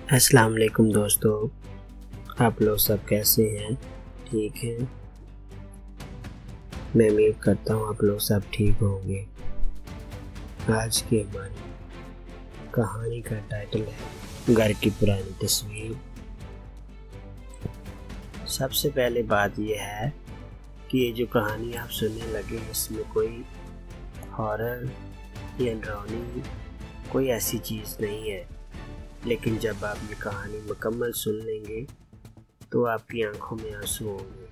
अस्सलाम वालेकुम दोस्तों, आप लोग सब कैसे हैं? ठीक हैं? मैं उम्मीद करता हूँ आप लोग सब ठीक होंगे। आज की हमारी कहानी का टाइटल है घर की पुरानी तस्वीर। सबसे पहले बात यह है कि ये जो कहानी आप सुनने लगे इसमें कोई हॉरर या डरावनी कोई ऐसी चीज़ नहीं है, लेकिन जब आप ये कहानी मुकम्मल सुन लेंगे तो आपकी आंखों में आंसू होंगे,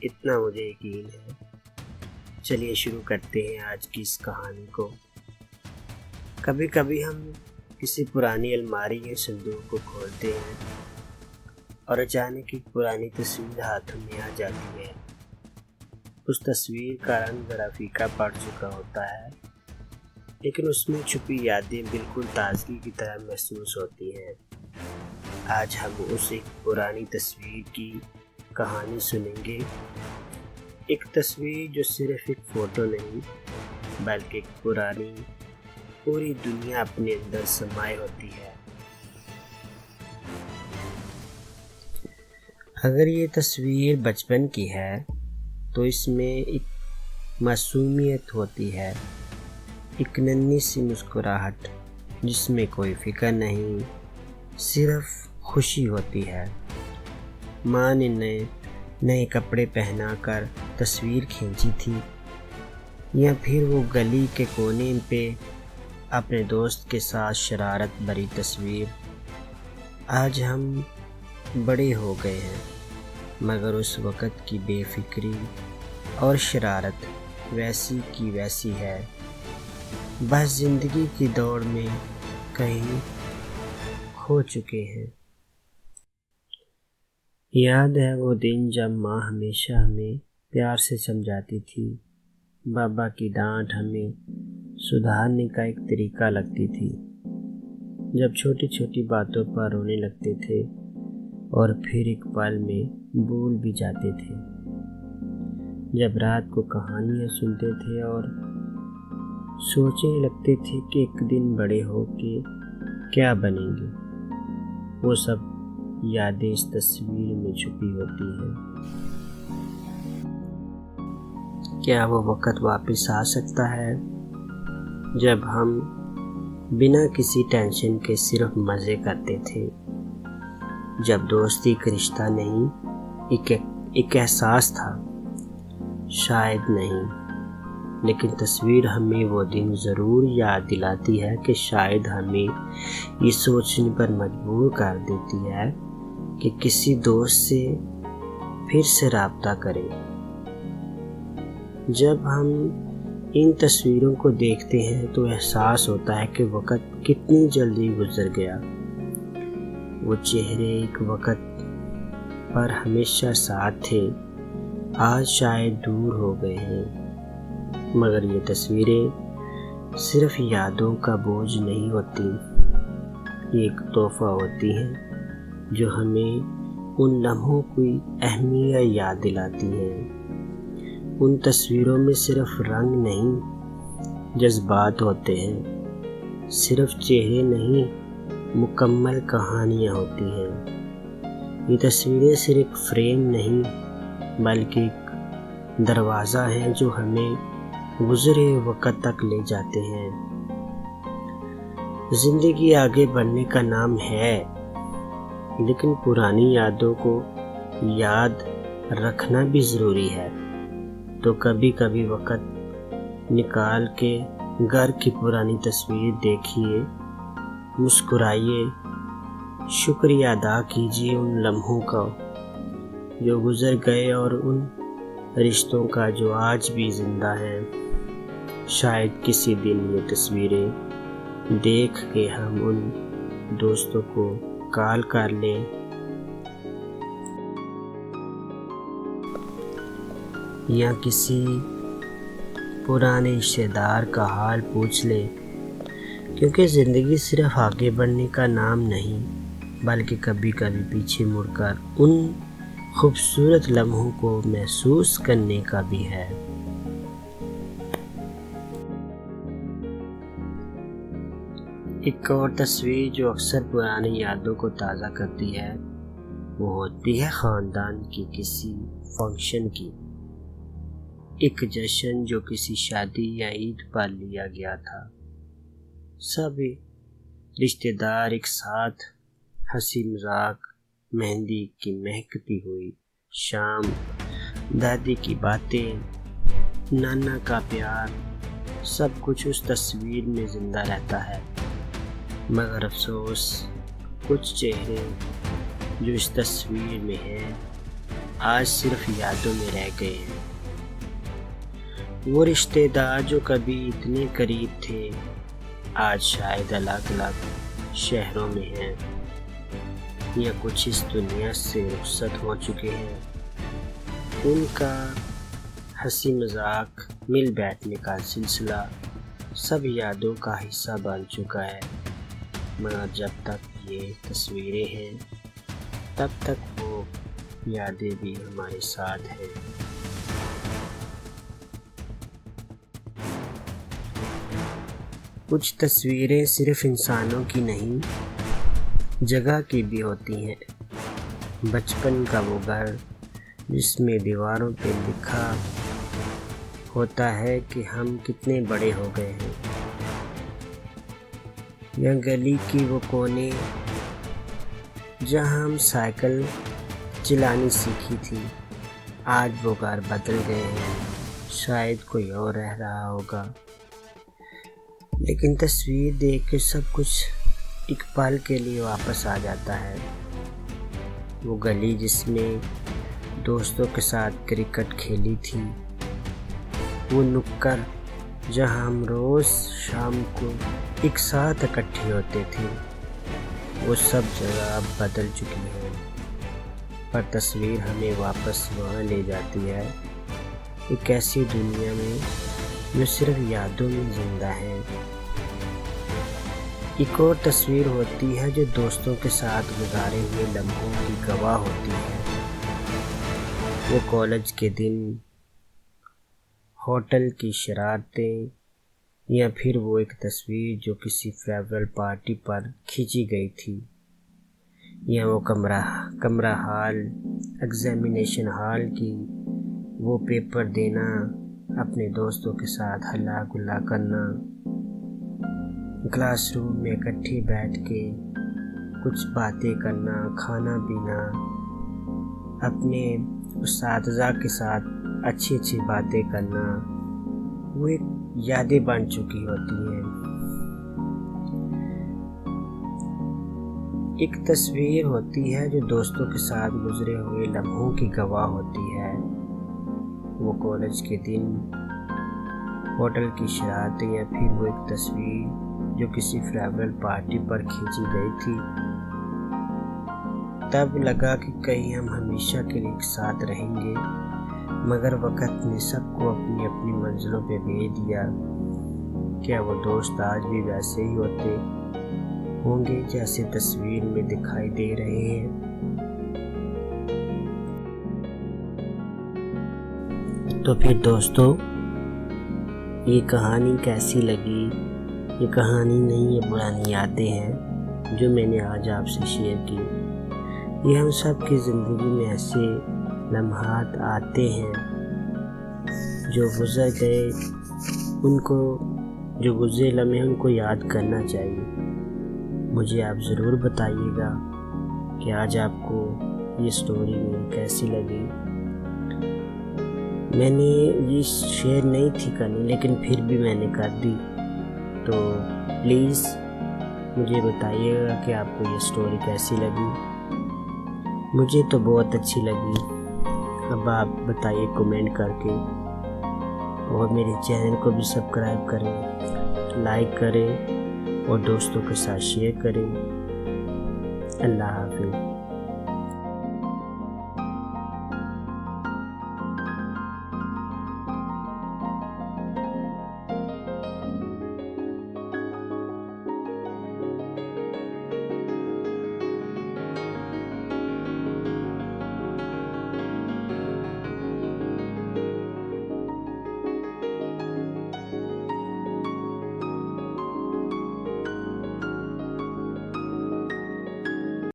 इतना मुझे यकीन है। चलिए शुरू करते हैं आज की इस कहानी को। कभी कभी हम किसी पुरानी अलमारी या संदूक को खोलते हैं और अचानक एक पुरानी तस्वीर हाथों में आ जाती है। उस तस्वीर का रंग जरा फीका पड़ चुका होता है, लेकिन उसमें छुपी यादें बिल्कुल ताजगी की तरह महसूस होती हैं। आज हम उस एक पुरानी तस्वीर की कहानी सुनेंगे। एक तस्वीर जो सिर्फ एक फ़ोटो नहीं बल्कि एक पुरानी पूरी दुनिया अपने अंदर समाये होती है। अगर ये तस्वीर बचपन की है तो इसमें एक मासूमियत होती है, एक नन्ही सी मुस्कुराहट जिसमें कोई फिक्र नहीं, सिर्फ खुशी होती है। माँ ने नए कपड़े पहनाकर तस्वीर खींची थी, या फिर वो गली के कोने पे अपने दोस्त के साथ शरारत भरी तस्वीर। आज हम बड़े हो गए हैं, मगर उस वक़्त की बेफिक्री और शरारत वैसी की वैसी है। बस ज़िंदगी की दौड़ में कहीं खो चुके हैं। याद है वो दिन जब माँ हमेशा हमें प्यार से समझाती थी। बाबा की डांट हमें सुधारने का एक तरीका लगती थी। जब छोटी छोटी बातों पर रोने लगते थे और फिर एक पल में भूल भी जाते थे। जब रात को कहानियाँ सुनते थे और सोचने लगते थे कि एक दिन बड़े होके क्या बनेंगे। वो सब यादें इस तस्वीर में छुपी होती हैं। क्या वो वक़्त वापस आ सकता है जब हम बिना किसी टेंशन के सिर्फ मज़े करते थे, जब दोस्ती का रिश्ता नहीं एक एहसास था? शायद नहीं, लेकिन तस्वीर हमें वो दिन ज़रूर याद दिलाती है कि शायद हमें ये सोचने पर मजबूर कर देती है कि किसी दोस्त से फिर से राब्ता करें। जब हम इन तस्वीरों को देखते हैं तो एहसास होता है कि वक़्त कितनी जल्दी गुजर गया। वो चेहरे एक वक़्त पर हमेशा साथ थे, आज शायद दूर हो गए हैं। मगर ये तस्वीरें सिर्फ यादों का बोझ नहीं होती, ये एक तोहफ़ा होती हैं जो हमें उन लम्हों की अहमियत याद दिलाती है। उन तस्वीरों में सिर्फ रंग नहीं, जज्बात होते हैं। सिर्फ चेहरे नहीं, मुकम्मल कहानियाँ होती हैं। ये तस्वीरें सिर्फ फ्रेम नहीं बल्कि एक दरवाज़ा है जो हमें गुज़रे वक़्त तक ले जाते हैं। ज़िंदगी आगे बढ़ने का नाम है, लेकिन पुरानी यादों को याद रखना भी ज़रूरी है। तो कभी कभी वक़्त निकाल के घर की पुरानी तस्वीर देखिए, मुस्कुराइए, शुक्रिया अदा कीजिए उन लम्हों का जो गुज़र गए और उन रिश्तों का जो आज भी ज़िंदा हैं। शायद किसी दिन ये तस्वीरें देख के हम उन दोस्तों को कॉल कर लें या किसी पुराने रिश्तेदार का हाल पूछ ले, क्योंकि ज़िंदगी सिर्फ आगे बढ़ने का नाम नहीं बल्कि कभी कभी पीछे मुड़कर उन खूबसूरत लम्हों को महसूस करने का भी है। एक और तस्वीर जो अक्सर पुरानी यादों को ताज़ा करती है वो होती है ख़ानदान की किसी फंक्शन की। एक जश्न जो किसी शादी या ईद पर लिया गया था। सभी रिश्तेदार एक साथ, हंसी मजाक, मेहंदी की महकती हुई शाम, दादी की बातें, नाना का प्यार, सब कुछ उस तस्वीर में जिंदा रहता है। मगर अफसोस, कुछ चेहरे जो इस तस्वीर में हैं आज सिर्फ यादों में रह गए हैं। वो रिश्तेदार जो कभी इतने करीब थे आज शायद अलग अलग शहरों में हैं या कुछ इस दुनिया से रुखसत हो चुके हैं। उनका हंसी मजाक, मिल बैठने का सिलसिला सब यादों का हिस्सा बन चुका है। मगर जब तक ये तस्वीरें हैं तब तक वो यादें भी हमारे साथ हैं। कुछ तस्वीरें सिर्फ इंसानों की नहीं, जगह की भी होती हैं। बचपन का वो घर जिसमें दीवारों पे लिखा होता है कि हम कितने बड़े हो गए हैं, या गली की वो कोने जहां हम साइकिल चलानी सीखी थी। आज वो घर बदल गए हैं, शायद कोई और रह रहा होगा, लेकिन तस्वीर देख के सब कुछ एक पल के लिए वापस आ जाता है। वो गली जिसमें दोस्तों के साथ क्रिकेट खेली थी, वो नुक्कड़ जहां हम रोज शाम को एक साथ इकट्ठे होते थे, वो सब जगह अब बदल चुकी है। पर तस्वीर हमें वापस वहाँ ले जाती है, एक ऐसी दुनिया में जो सिर्फ यादों में जिंदा है। एक और तस्वीर होती है जो दोस्तों के साथ गुजारे हुए लम्हों की गवाह होती है। वो कॉलेज के दिन, होटल की शरारतें, या फिर वो एक तस्वीर जो किसी फेयरवेल पार्टी पर खींची गई थी, या वो कमरा हाल, एग्जामिनेशन हॉल की वो पेपर देना, अपने दोस्तों के साथ हल्ला गुल्ला करना, क्लासरूम में इकट्ठे बैठ के कुछ बातें करना, खाना पीना, अपने उस्ताद के साथ अच्छी अच्छी बातें करना, वो एक यादें बन चुकी होती हैं। एक तस्वीर होती है जो दोस्तों के साथ गुजरे हुए लम्हों की गवाह होती है। वो कॉलेज के दिन, होटल की शरारतें, या फिर वो एक तस्वीर जो किसी फेयरवेल पार्टी पर खींची गई थी। तब लगा कि कहीं हम हमेशा के लिए एक साथ रहेंगे, मगर वक़्त ने सबको अपनी अपनी मंजिलों पे भेज दिया। क्या वो दोस्त आज भी वैसे ही होते होंगे जैसे तस्वीर में दिखाई दे रहे हैं? तो फिर दोस्तों, ये कहानी कैसी लगी? ये कहानी नहीं, ये पुरानी यादें हैं जो मैंने आज आपसे शेयर की। ये हम सब की ज़िंदगी में ऐसे लम्हात आते हैं जो गुजर गए, उनको जो गुजरे लम्हे उनको याद करना चाहिए। मुझे आप ज़रूर बताइएगा कि आज आपको ये स्टोरी में कैसी लगी। मैंने ये शेयर नहीं थी करनी, लेकिन फिर भी मैंने कर दी, तो प्लीज़ मुझे बताइएगा कि आपको ये स्टोरी कैसी लगी। मुझे तो बहुत अच्छी लगी। अब आप बताइए कमेंट करके, और मेरे चैनल को भी सब्सक्राइब करें, लाइक करें और दोस्तों के साथ शेयर करें। अल्लाह हाफ़िज़।